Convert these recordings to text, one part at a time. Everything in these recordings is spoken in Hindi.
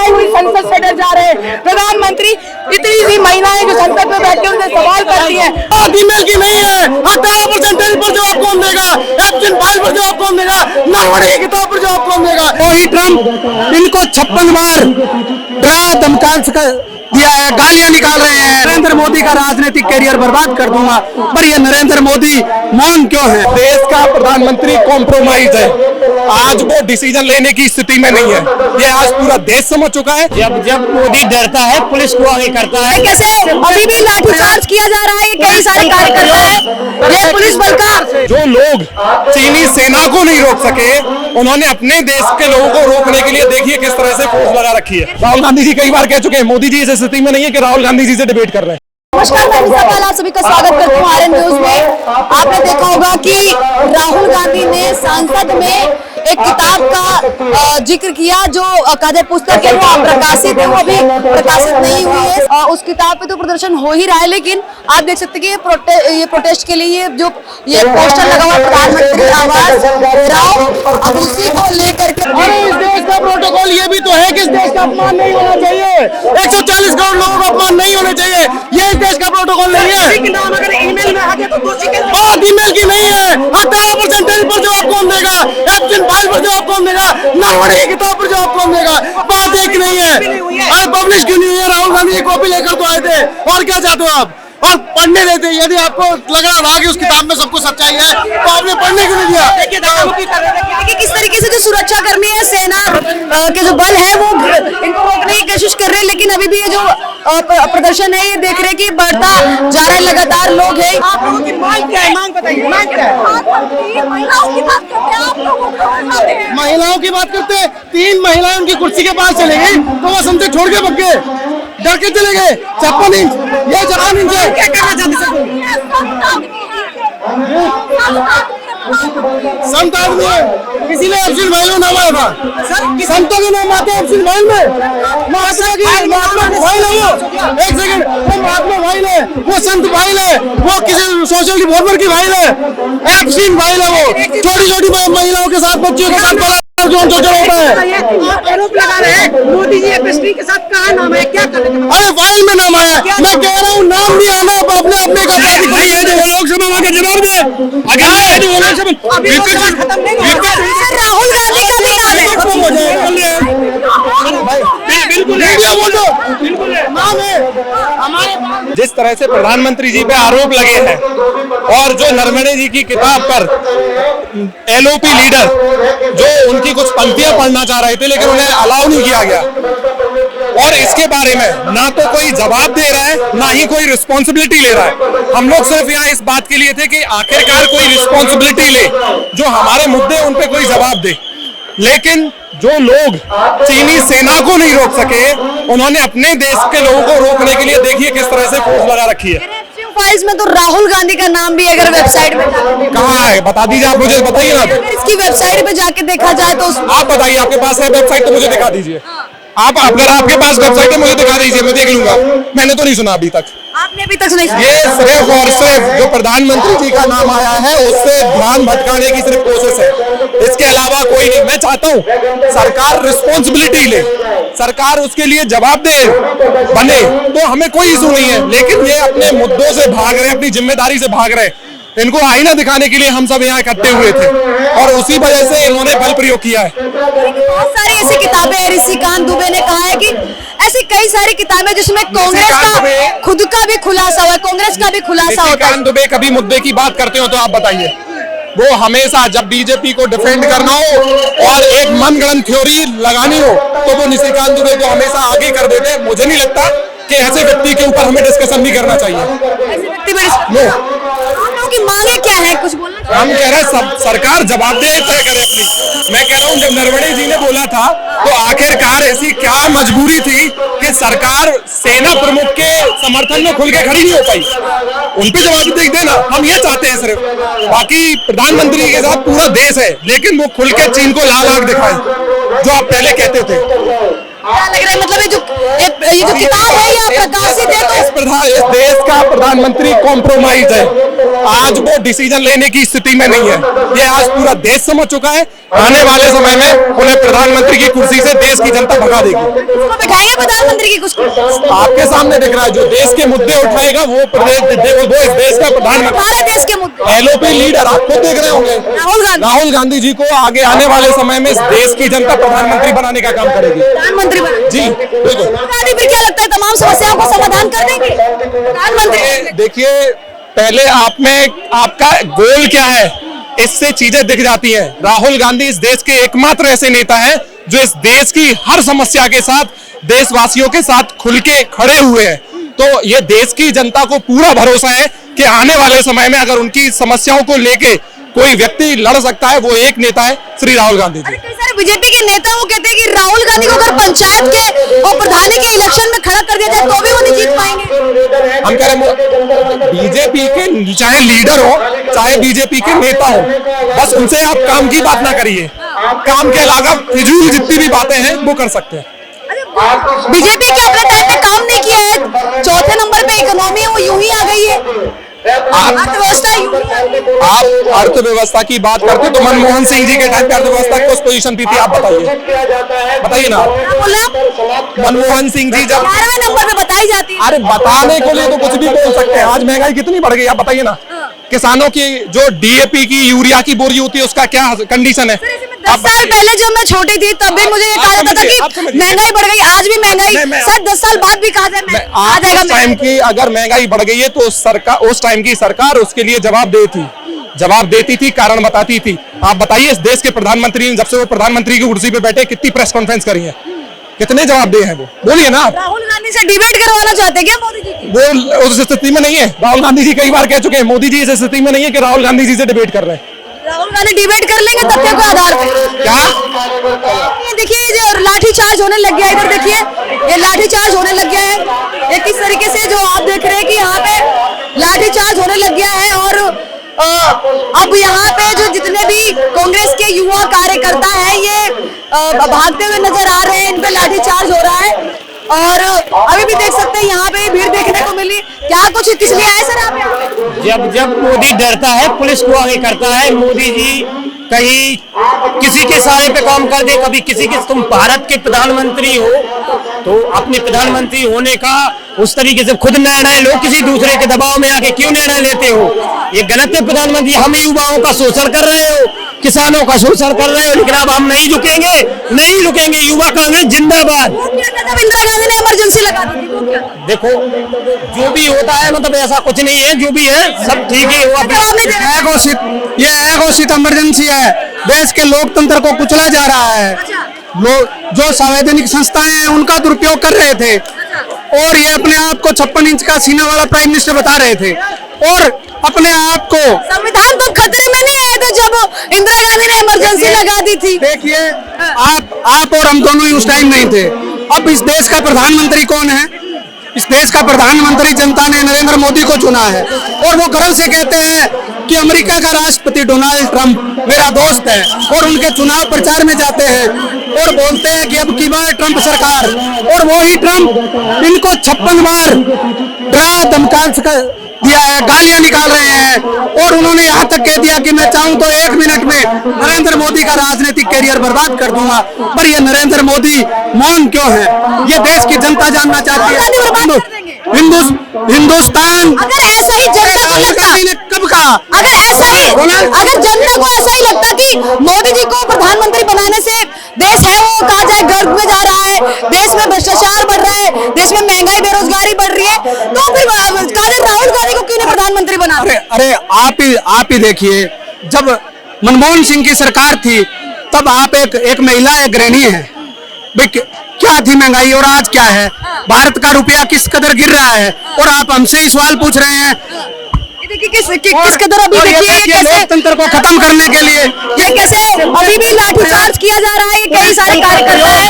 महिलाएं हुई संसद से डर जा रहे हैं। प्रधानमंत्री इतनी सी महिलाएं जो संसद में बैठे उनसे सवाल करती हैं, फीमेल की नहीं है। 18% पर जवाब कौन देगा? एप्शन 5 पर जवाब कौन देगा? नरवणे की किताब पर जवाब कौन देगा? वही ट्रम्प इनको 56 बार डरा धमका दिया है, गालियां निकाल रहे हैं। नरेंद्र मोदी का राजनीतिक करियर बर्बाद कर दूंगा, पर ये नरेंद्र मोदी मौन क्यों है? देश का प्रधानमंत्री कॉम्प्रोमाइज है, आज वो डिसीजन लेने की स्थिति में नहीं है। ये आज पूरा देश समझ चुका है। जब मोदी डरता है पुलिस को आगे करता है। कैसे अभी भी लाठीचार्ज किया जा रहा है, कई सारे कार्यकर्ता है, ये पुलिस बल का। जो लोग चीनी सेना को नहीं रोक सके, उन्होंने अपने देश के लोगों को रोकने के लिए देखिए किस तरह से फोर्स लगा रखी है। राहुल गांधी जी कई बार कह चुके हैं, मोदी जी इस स्थिति में नहीं है कि राहुल गांधी जी से डिबेट कर रहे हैं। नमस्कार, मैं सवाल आप सभी का स्वागत करती हूँ आरएन न्यूज में। आपने देखा होगा कि राहुल गांधी ने संसद में एक किताब का जिक्र किया, जो अकादे पुस्तक है वो प्रकाशित है, वो अभी प्रकाशित नहीं हुई है। उस किताब पे तो प्रदर्शन हो ही रहा है, लेकिन आप देख सकते हैं कि ये प्रोटेस्ट के लिए ये पोस्टर लगा हुआ प्रधानमंत्री आवास राव, अब उसी को लेकर के। अरे इस देश का प्रोटोकॉल ये भी तो है कि इस देश का अपमान नहीं होना चाहिए। 140 करोड़ लोगों का अपमान नहीं होना चाहिए, ये इस देश का प्रोटोकॉल नहीं है। अगर ईमेल में आ गया तो दोषी के फीमेल की नहीं है। 18% पर जवाब कौन देगा? एप्शन 5 पर जवाब कौन देगा? नरवणे की किताब पर जवाब कौन देगा? बात एक नहीं है। अरे पब्लिश क्यों नहीं हुई है? राहुल गांधी की कॉपी लेकर तो आए थे, और क्या चाहते हो आप? और पढ़ने देते, यदि आपको लग रहा था कि उस किताब में सब कुछ सच्चाई है तो आपने पढ़ने क्यों नहीं दिया? कि किस तरीके से जो सुरक्षा कर्मी है, सेना के जो बल है, वो इनको रोकने की कोशिश कर रहे हैं, लेकिन अभी भी ये जो प्रदर्शन है, ये देख रहे हैं कि बढ़ता जा रहा है, लगातार लोग हैं। आप लोगों की मांग क्या है? मांग बताइए, मांग क्या है? महिलाओं की बात करते हैं, आप लोगों महिलाओं की बात करते हैं। 3 महिलाएं उनकी कुर्सी के पास चले गई तो वो संसद छोड़ के भाग गए, डर के चले गए। 56 इंच, ये 56 इंच है। क्या करना चाहते हैं? संत आदमी है, इसीलिए एप्सिल भाई में नाम आया था। संतों के नाम आते हैं एप्सिल भाई में। महात्मा भाई ले वो, एक सेकंड, वो महात्मा भाई ले, वो संत भाई ले, वो किसी सोशल रिफॉर्मर की भाई ले, एप्सिल भाई ले, वो छोटी छोटी महिलाओं के साथ, बच्चियों के साथ बड़ा जो होता है। आरोप लगा रहे हैं मोदी जी एमएसपी के साथ, कहाँ नाम है, क्या कर रहे हैं? अरे फाइल में नाम आया, मैं कह रहा हूँ नाम नहीं आना, अपने अपने का भाई है जो लोकसभा में आके जवाब दे। अगर है जो लोकसभा खत्म नहीं हुआ, राहुल गांधी का भी नाम है। बिल्कुल नाम है हमारे। जिस तरह से प्रधानमंत्री जी पे आरोप लगे हैं, और जो नरवणे जी की किताब पर एलओपी लीडर जो उनकी कुछ पंक्तियां पढ़ना चाह रहे थे, लेकिन उन्हें अलाउ नहीं किया गया, और इसके बारे में ना तो कोई जवाब दे रहा है, ना ही कोई रिस्पॉन्सिबिलिटी ले रहा है। हम लोग सिर्फ यहाँ इस बात के लिए थे कि आखिरकार कोई रिस्पॉन्सिबिलिटी ले, जो हमारे मुद्दे उन पे कोई जवाब दे। लेकिन जो लोग चीनी सेना को नहीं रोक सके, उन्होंने अपने देश के लोगों को रोकने के लिए देखिए किस तरह से फोर्स लगा रखी है। फाइल्स में तो राहुल गांधी का नाम भी अगर वेबसाइट में कहाँ है? बता दीजिए, आप मुझे बताइए ना। इसकी वेबसाइट पे जाके देखा जाए तो आप बताइए, आपके पास है वेबसाइट तो मुझे दिखा दीजिए। आप अगर आपके पास वेबसाइट है मुझे दिखा दीजिए, मैं देख लूंगा। मैंने तो नहीं सुना अभी तक। आपने अभी तक नहीं सुना? ये सिर्फ और सिर्फ जो प्रधानमंत्री जी का नाम आया है उससे ध्यान भटकाने की सिर्फ कोशिश है, इसके अलावा कोई नहीं। मैं चाहता हूँ सरकार रिस्पॉन्सिबिलिटी ले, सरकार उसके लिए जवाबदेह बने, तो हमें कोई इशू नहीं है। लेकिन ये अपने मुद्दों से भाग रहे हैं, अपनी जिम्मेदारी से भाग रहे हैं। इनको आईना दिखाने के लिए हम सब यहाँ इकट्ठे हुए थे, और उसी वजह से इन्होंने बल प्रयोग किया है। बहुत सारी ऐसी किताबें हैं, ऋषिकांत दुबे ने कहा है कि ऐसी कई सारी किताबें जिसमें कांग्रेस का खुद का भी खुलासा हुआ है, कांग्रेस का भी खुलासा होता है। ऋषिकांत दुबे कभी मुद्दे की बात करते हो तो आप बताइए। वो हमेशा जब बीजेपी को डिफेंड करना हो और एक मनगढ़ंत थ्योरी लगानी हो तो वो ऋषिकांत दुबे को हमेशा आगे कर देते हैं। मुझे नहीं लगता कि ऐसे व्यक्ति के ऊपर हमें डिस्कशन भी करना चाहिए। ऐसे व्यक्ति पर की मांगे क्या है, कुछ बोलना? हम कह रहे हैं सरकार जवाबदेही तय करे अपनी। मैं कह रहा हूँ जब नरवणे जी ने बोला था तो आखिरकार ऐसी क्या मजबूरी थी कि सरकार सेना प्रमुख के समर्थन में खुल के खड़ी नहीं हो पाई? उन पे जवाबदेही देना हम ये चाहते हैं सिर्फ। बाकी प्रधानमंत्री के साथ पूरा देश है, लेकिन वो खुल के चीन को लाल आंख दिखाए जो आप पहले कहते थे। क्या लग रहा है, मतलब ये जो किताब है ये प्रकाशित है तो इस देश का प्रधानमंत्री कॉम्प्रोमाइज है, आज वो डिसीजन लेने की स्थिति में नहीं है। ये आज पूरा देश समझ चुका है, आने वाले समय में उन्हें प्रधानमंत्री की कुर्सी से देश की जनता भगा देगी। उसको बिठाएंगे प्रधानमंत्री की कुछ आपके सामने दिख रहा है, जो देश के मुद्दे उठाएगा वो इस देश का प्रधानमंत्री। हमारे देश के मुद्दे एलओपी लीडर आप खुद देख रहे होंगे, राहुल गांधी जी को आगे आने वाले समय में इस देश की जनता प्रधानमंत्री बनाने का काम करेगी। प्रधानमंत्री जी बिल्कुल। गांधी फिर क्या लगता है तमाम समस्याओं को समाधान कर देंगे प्रधानमंत्री? देखिए, पहले आप में आपका गोल क्या है, इससे चीजें दिख जाती हैं। राहुल गांधी इस देश के एकमात्र ऐसे नेता हैं जो इस देश की हर समस्या के साथ देशवासियों के साथ खुल के खड़े हुए हैं। तो ये देश की जनता को पूरा भरोसा है कि आने वाले समय में अगर उनकी समस्याओं को लेके कोई व्यक्ति लड़ सकता है, वो एक नेता है श्री राहुल गांधी जी। कई सारे बीजेपी के नेता वो कहते हैं कि राहुल गांधी को अगर पंचायत के और प्रधानी के इलेक्शन में खड़ा कर दिया जाए तो भी वो नहीं जीत पाएंगे। हम कह रहे हैं बीजेपी के चाहे लीडर हो चाहे बीजेपी के नेता हो, बस उनसे आप काम की बात ना करिए, काम के अलावा फिजूल जितनी भी बातें हैं वो कर सकते हैं। बीजेपी के अपने टाइम पे काम नहीं किया है, चौथे नंबर पे इकोनॉमी है वो यूं ही आ गई है, अर्थव्यवस्था यूं ही आ गई है। आप अर्थव्यवस्था की बात करते तो मनमोहन सिंह जी के टाइम पे अर्थव्यवस्था की उस पोजीशन पे थी, आप बताइए ना। मनमोहन सिंह जी जब 11वें नंबर पे बताई जाती है। अरे बताने के लिए तो कुछ भी बोल सकते हैं। आज महंगाई कितनी बढ़ गई आप बताइए ना। किसानों की जो डीएपी की यूरिया की बोरी होती है उसका क्या कंडीशन है? 10 साल पहले जब मैं छोटी थी तब भी मुझे ये कहा जाता था कि महंगाई बढ़ गई, आज भी महंगाई शायद 10 साल बाद भी कहा जाए आ जाएगा। उस टाइम की अगर महंगाई बढ़ गई है तो सरकार, उस टाइम की सरकार उसके लिए जवाब देती थी, कारण बताती थी। आप बताइए इस देश के प्रधानमंत्री ने जब से वो प्रधानमंत्री की कुर्सी पे बैठे कितनी प्रेस कॉन्फ्रेंस करी है, कितने जवाब दिए हैं वो, बोलिए ना आप। राहुल गांधी से डिबेट करवाना चाहते हैं क्या मोदी जी की? वो उस स्थिति में नहीं है। राहुल गांधी जी कई बार कह चुके हैं, मोदी जी इस स्थिति में नहीं है कि राहुल गांधी जी से डिबेट कर रहे हैं। राहुल गांधी डिबेट कर लेंगे तथ्य को आधार पे। क्या ये देखिए जो लाठी चार्ज होने लग गया, इधर देखिए ये लाठी चार्ज होने लग गया है। ये किस तरीके से जो आप देख रहे हैं कि यहाँ पे लाठी चार्ज होने लग गया है और अब यहाँ पे जो जितने भी कांग्रेस के युवा कार्यकर्ता हैं ये भागते हुए नजर आ रहे हैं, इन पे लाठी चार्ज हो रहा है। और अभी भी देख सकते हैं यहाँ पे भीड़ देखने को मिली। क्या कुछ किस लिए आए सर आप यहाँ? जब मोदी डरता है पुलिस को आगे करता है। मोदी जी कहीं किसी के सारे पे काम कर दे, कभी किसी के। तुम भारत के प्रधानमंत्री हो तो अपने प्रधानमंत्री होने का उस तरीके से खुद निर्णय लो, किसी दूसरे के दबाव में आके क्यों निर्णय लेते हो? ये गलत है। प्रधानमंत्री हम युवाओं का शोषण कर रहे हो, किसानों का शोषण कर रहे हो, लेकिन अब हम नहीं रुकेंगे। युवा कांग्रेस जिंदाबाद। इंदिरा गांधी ने इमरजेंसी लगा दी थी, वो क्या था? देखो जो भी होता है मतलब ऐसा कुछ नहीं है, जो भी है सब ठीक ही हुआ। ये अघोषित इमरजेंसी है, देश के लोकतंत्र को कुचला जा रहा है। लोग जो संवैधानिक संस्थाएं हैं उनका दुरुपयोग कर रहे थे और ये अपने आप को 56 इंच का सीना वाला प्राइम मिनिस्टर बता रहे थे और अपने आप को। संविधान तो खतरे में नहीं आया था जब इंदिरा गांधी ने इमरजेंसी लगा दी थी। देखिए आप और हम दोनों ही उस टाइम नहीं थे। अब इस देश का प्रधानमंत्री कौन है? इस देश का प्रधानमंत्री जनता ने नरेंद्र मोदी को चुना है और वो गर्व से कहते हैं कि अमेरिका का राष्ट्रपति डोनाल्ड ट्रंप मेरा दोस्त है और उनके चुनाव प्रचार में जाते हैं और बोलते हैं कि अब की बार ट्रंप सरकार। और वो ही ट्रंप इनको 56 बार डरा धमका दिया है, गालियां निकाल रहे हैं और उन्होंने यहाँ तक कह दिया कि मैं चाहूं तो 1 मिनट में नरेंद्र मोदी का राजनीतिक करियर बर्बाद कर दूंगा। पर ये नरेंद्र मोदी मौन क्यों है? ये देश की जनता जानना चाहती है। हिंदुस्तान अगर ऐसा ही जनता को लगता, ने कब कहा? अगर जनता को ऐसा ही लगता कि मोदी जी को प्रधानमंत्री बनाने से देश है वो कहा जाए गर्द में जा रहा है, देश में भ्रष्टाचार बढ़ रहा है, देश में महंगाई बेरोजगारी बढ़ रही है, तो फिर राहुल गांधी को क्यों नहीं प्रधानमंत्री बना? अरे आप ही देखिए, जब मनमोहन सिंह की सरकार थी तब आप एक महिला एक गृहिणी है। क्या थी महंगाई और आज क्या है? भारत का रुपया किस कदर गिर रहा है और आप हमसे ही सवाल पूछ रहे हैं। किस कदर अभी देखिए कैसे लोकतंत्र को खत्म करने के लिए ये कैसे अभी भी लाठीचार्ज किया जा रहा है। कई सारे कार्यकर्ता है,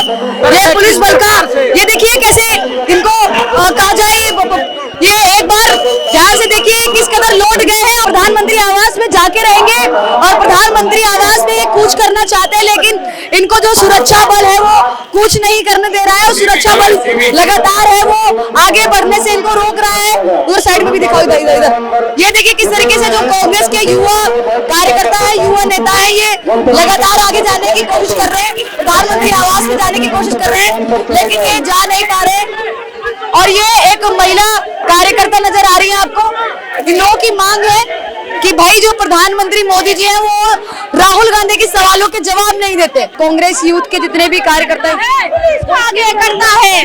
ये पुलिस बल का, ये देखिए कैसे इनको कहा जाए। ये एक बार ध्यान से देखिए किस कदर लौट गए हैं और प्रधानमंत्री आवास में जाके रहेंगे और प्रधानमंत्री आवास में ये कूच करना करना चाहते हैं, लेकिन इनको जो सुरक्षा बल है वो कुछ नहीं करने दे रहा है। और सुरक्षा बल लगातार है वो आगे बढ़ने से इनको रोक रहा है। उधर साइड में भी दिखाओ, इधर इधर इधर। ये देखिए किस तरीके से जो कांग्रेस के युवा कार्यकर्ता है, युवा नेता है, ये लगातार आगे जाने की कोशिश कर रहे हैं, प्रधानमंत्री आवास में जाने की कोशिश कर रहे हैं, लेकिन ये जा नहीं पा रहे। और ये एक महिला कार्यकर्ता नजर आ रही है आपको। इन लोगों की मांग है कि भाई जो प्रधानमंत्री मोदी जी हैं वो राहुल गांधी के सवालों के जवाब नहीं देते। कांग्रेस यूथ के जितने भी कार्यकर्ता हैं इसको आगे करना है।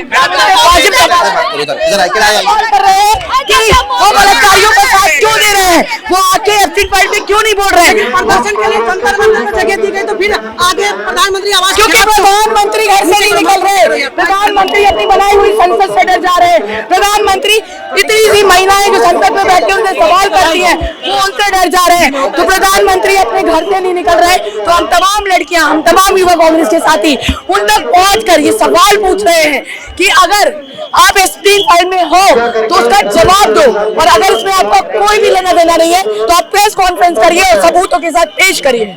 कर रहे हैं कि वो बलात्कारियों का साथ क्यों दे रहे हैं, वो आके एब्सेंट पार्टी में क्यों नहीं बोल रहे हैं। प्रदर्शन के लिए जंतर मंतर को जगह दी गई, तो फिर आगे प्रधानमंत्री आवास, क्योंकि प्रधानमंत्री घर से नहीं निकल रहे। प्रधानमंत्री अपनी बनाई हुई संसद से डर जा रहे हैं। प्रधानमंत्री इतनी सी महिलाएं जो संसद में बैठे उनसे सवाल करती हैं, वो उनसे डर जा रहे हैं। तो प्रधानमंत्री अपने घर से नहीं निकल रहे। तो हम तमाम लड़कियां, हम तमाम युवा कांग्रेस के साथी उन तक पहुंचकर ये सवाल पूछ रहे हैं कि अगर आप एसपी फाइल में हो तो उसका जवाब दो, और अगर उसमें आपका कोई भी लेना देना नहीं है तो आप प्रेस कॉन्फ्रेंस करिए और सबूतों के साथ पेश करिए।